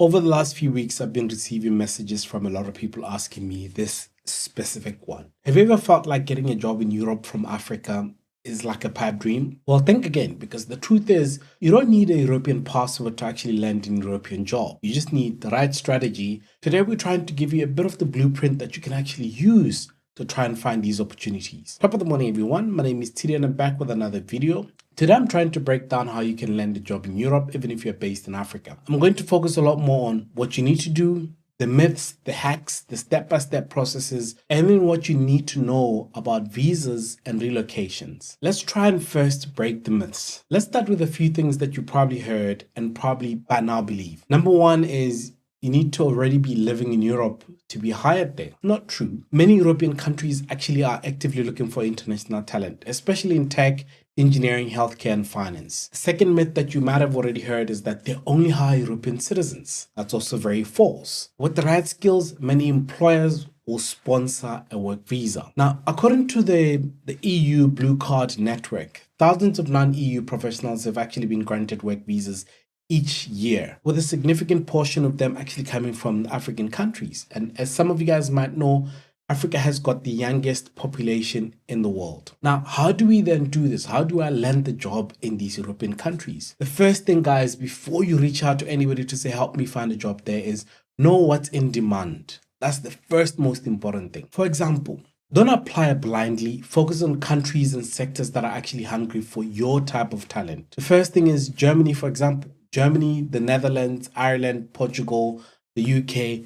Over the last few weeks, I've been receiving messages from a lot of people asking me this specific one. Have you ever felt like getting a job in Europe from Africa is like a pipe dream? Well, think again, because the truth is, you don't need a European passport to actually land in a European job. You just need the right strategy. Today, we're trying to give you a bit of the blueprint that you can actually use to try and find these opportunities. Top of the morning, everyone. My name is Tshidi and I'm back with another video. Today, I'm trying to break down how you can land a job in Europe, even if you're based in Africa. I'm going to focus a lot more on what you need to do, the myths, the hacks, the step-by-step processes, and then what you need to know about visas and relocations. Let's try and first break the myths. Let's start with a few things that you probably heard and probably by now believe. Number one is you need to already be living in Europe to be hired there. Not true. Many European countries actually are actively looking for international talent, especially in tech, engineering, healthcare, and finance. The second myth that you might have already heard is that they only hire European citizens. That's also very false. With the right skills, many employers will sponsor a work visa. Now, according to the EU Blue Card Network, thousands of non-EU professionals have actually been granted work visas each year, with a significant portion of them actually coming from African countries. And as some of you guys might know, Africa has got the youngest population in the world. Now, how do we then do this? How do I land the job in these European countries? The first thing, guys, before you reach out to anybody to say, help me find a job there, is know what's in demand. That's the first most important thing. For example, don't apply blindly. Focus on countries and sectors that are actually hungry for your type of talent. The first thing is Germany, for example. Germany, the Netherlands, Ireland, Portugal, the UK,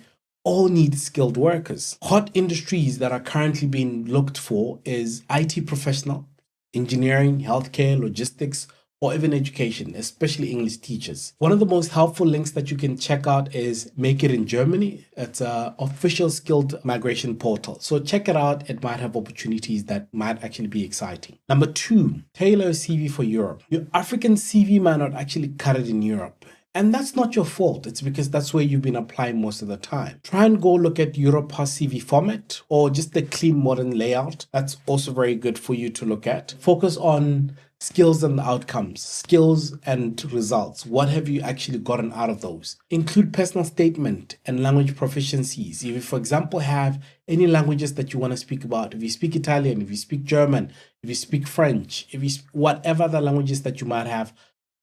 all need skilled workers. Hot industries that are currently being looked for is IT professional, engineering, healthcare, logistics, or even education, especially English teachers. One of the most helpful links that you can check out is Make It in Germany. It's an official skilled migration portal. So check it out. It might have opportunities that might actually be exciting. Number two, tailor a CV for Europe. Your African CV might not actually cut it in Europe. And that's not your fault. It's because that's where you've been applying most of the time. Try and go look at Europass CV format or just the clean modern layout. That's also very good for you to look at. Focus on skills and outcomes, skills and results. What have you actually gotten out of those? Include personal statement and language proficiencies. If you, for example, have any languages that you want to speak about, if you speak Italian, if you speak German, if you speak French, if you whatever the languages that you might have,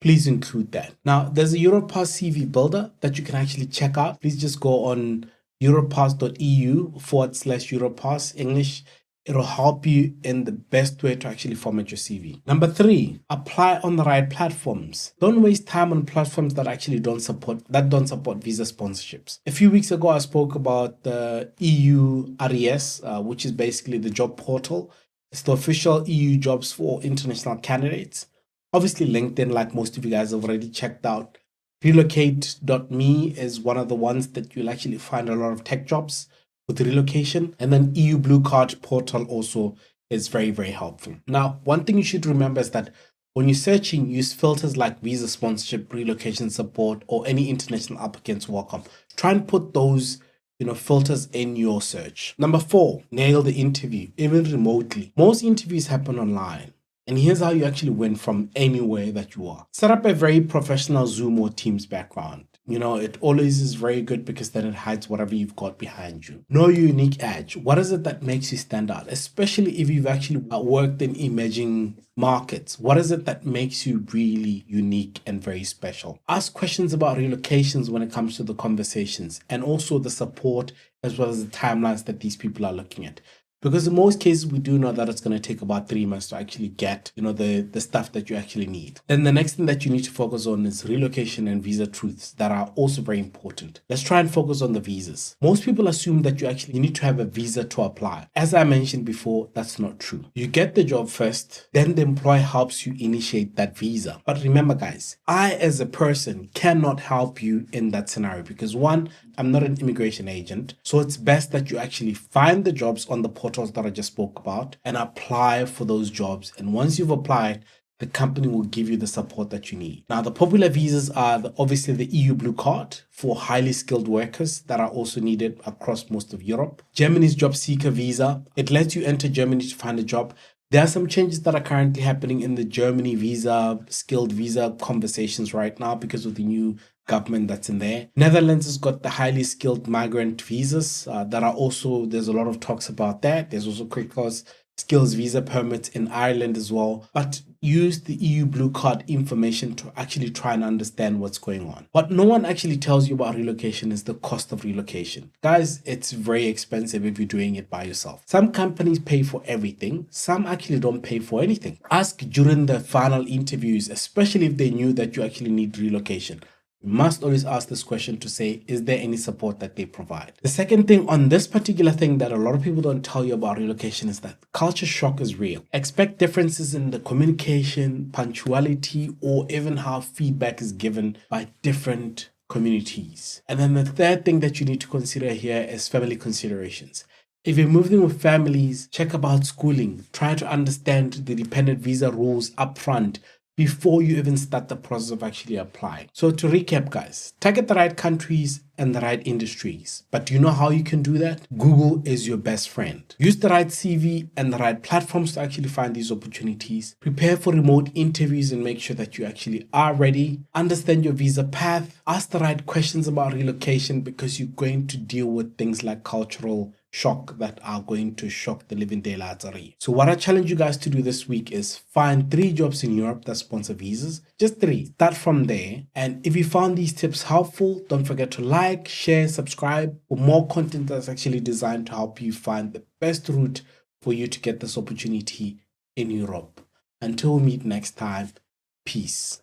please include that. Now, there's a Europass CV builder that you can actually check out. Please just go on europass.eu/Europass English. It'll help you in the best way to actually format your CV. Number three, apply on the right platforms. Don't waste time on platforms that actually don't support visa sponsorships. A few weeks ago, I spoke about the EU RES, which is basically the job portal. It's the official EU jobs for international candidates. Obviously, LinkedIn, like most of you guys have already checked out. Relocate.me is one of the ones that you'll actually find a lot of tech jobs with relocation. And then EU Blue Card portal also is very, very helpful. Now, one thing you should remember is that when you're searching, use filters like visa sponsorship, relocation support, or any international applicants welcome. Try and put those filters in your search. Number four, nail the interview, even remotely. Most interviews happen online. And here's how you actually win from anywhere that you are. Set up a very professional Zoom or Teams background. It always is very good because then it hides whatever you've got behind you. Know your unique edge. What is it that makes you stand out? Especially if you've actually worked in emerging markets. What is it that makes you really unique and very special? Ask questions about relocations when it comes to the conversations and also the support as well as the timelines that these people are looking at. Because in most cases, we do know that it's going to take about 3 months to actually get, the stuff that you actually need. Then the next thing that you need to focus on is relocation and visa truths that are also very important. Let's try and focus on the visas. Most people assume that you need to have a visa to apply. As I mentioned before, that's not true. You get the job first, then the employer helps you initiate that visa. But remember, guys, I as a person cannot help you in that scenario because one, I'm not an immigration agent. So it's best that you actually find the jobs on the portals that I just spoke about and apply for those jobs. And once you've applied, the company will give you the support that you need. Now, the popular visas are obviously the EU Blue Card for highly skilled workers that are also needed across most of Europe. Germany's Job Seeker Visa. It lets you enter Germany to find a job. There are some changes that are currently happening in the Germany visa, skilled visa conversations right now because of the new government that's in there. Netherlands has got the highly skilled migrant visas that are also, there's a lot of talks about that. There's also critical skills visa permits in Ireland as well. But use the EU Blue Card information to actually try and understand what's going on. What no one actually tells you about relocation is the cost of relocation. Guys, it's very expensive if you're doing it by yourself. Some companies pay for everything. Some actually don't pay for anything. Ask during the final interviews, especially if they knew that you actually need relocation. You must always ask this question to say, is there any support that they provide? The second thing on this particular thing that a lot of people don't tell you about relocation is that culture shock is real. Expect differences in the communication, punctuality, or even how feedback is given by different communities. And then the third thing that you need to consider here is family considerations. If you're moving with families, check about schooling. Try to understand the dependent visa rules upfront before you even start the process of actually applying. So to recap, guys, target the right countries and the right industries. But do you know how you can do that? Google is your best friend. Use the right CV and the right platforms to actually find these opportunities. Prepare for remote interviews and make sure that you actually are ready. Understand your visa path. Ask the right questions about relocation because you're going to deal with things like cultural shock that are going to shock the living daylights out of you. So what I challenge you guys to do this week is find 3 jobs in Europe that sponsor visas. Just 3. Start from there. And if you found these tips helpful, don't forget to like, share, subscribe for more content that's actually designed to help you find the best route for you to get this opportunity in Europe. Until we meet next time, peace.